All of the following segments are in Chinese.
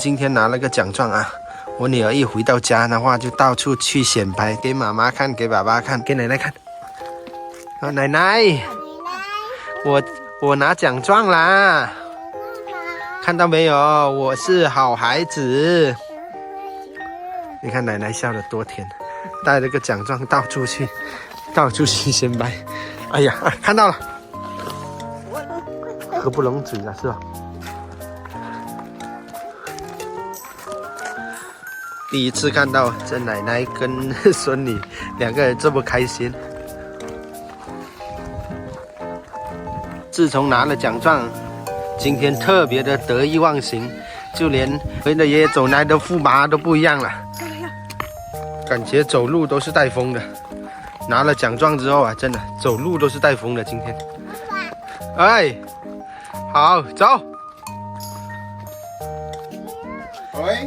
今天拿了个奖状啊！我女儿一回到家的话，就到处去显摆，给妈妈看，给爸爸看，给奶奶看。啊，奶奶，我拿奖状啦！看到没有？我是好孩子。你看奶奶笑得多甜，带了个奖状到处去显摆。哎呀，看到了，合不拢嘴了是吧？第一次看到这奶奶跟孙女两个人这么开心。自从拿了奖状，今天特别的得意忘形，就连跟着爷爷走来的驸马都不一样了，感觉走路都是带风的。拿了奖状之后啊，真的走路都是带风的。今天，哎，好走。喂。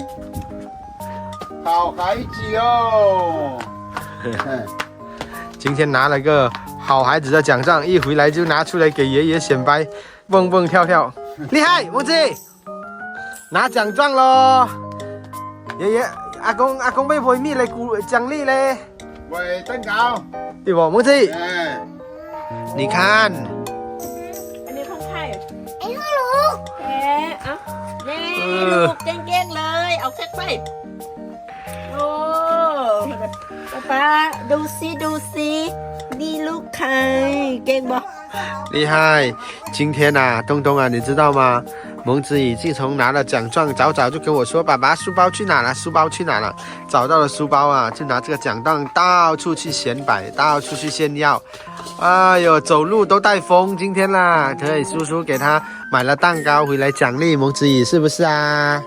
好孩子哦！今天拿了个好孩子的奖状，一回来就拿出来给爷爷显摆，蹦蹦跳跳，厉害！母子拿奖状咯！爷爷、阿公要陪咪嚟奖励嘞？喂，蛋糕，对不，母子？你看，อันนี้ของใครไอ้ลูกแหมเอานี่ลูกเก่งๆเลยเอาแค่ไปโอ้ป๊าดูสินี่ลูกใครเก่งบ่厉害！今天啊，东东啊，你知道吗？蒙子怡自从拿了奖状，早早就跟我说：“爸爸，书包去哪了？书包去哪了？”找到了书包啊，就拿这个奖状到处去显摆，到处去炫耀。哎呦，走路都带风！今天啦，可以叔叔给他买了蛋糕回来奖励蒙子怡，是不是啊？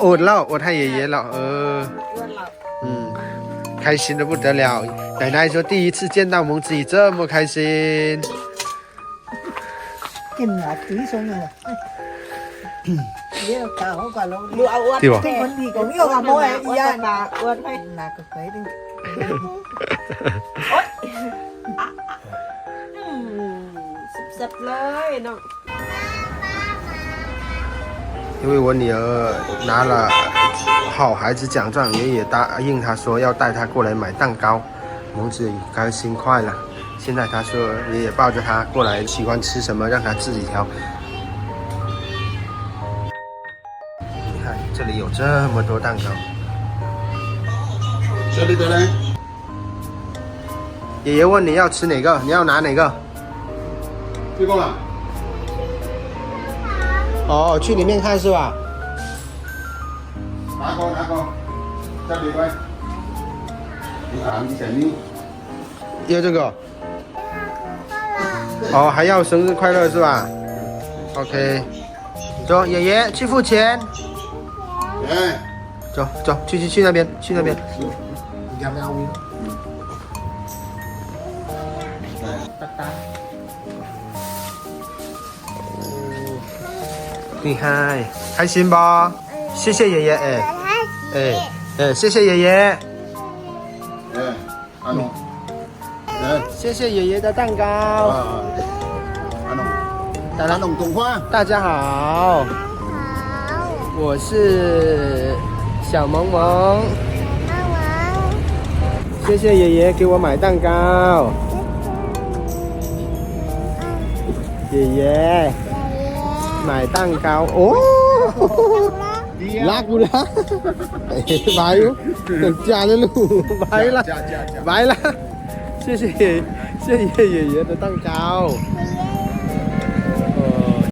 我了，我太爷爷了，开心的不得了。奶奶说第一次见到蒙子怡这么开心。กินหนาตีทรงเลยเดี๋ยวตาเขาก่อนเรา ดูเอาอ้วน 对吧？ ที่คนดีก็มีกับโมเอ้ยา มาอ้วนไป หนักก็เคยดึง สับเลยน้อง 因为我女儿拿了好孩子奖状，爷爷答应她说要带她过来买蛋糕，蒙子怡开心快了。现在她说爷爷抱着她过来，喜欢吃什么让她自己挑。你看这里有这么多蛋糕，这里的呢？爷爷问你要吃哪个，你要拿哪个？这个啦。哦，去里面看是吧？哪个？这里喂。你看你前面。要这个。哦，还要生日快乐是吧 ？OK， 走，爷爷去付钱。哎。走，去那边，去那边。要不要？厉害，开心吧？谢谢爷爷，谢谢爷爷，哎，阿龙，谢谢爷爷的蛋糕。阿龙动画。大家好，我是小萌萌。谢谢爷爷给我买蛋糕。爷爷买蛋糕哦，拉古拉，来哟，加了路，来了，谢谢爷爷的蛋糕。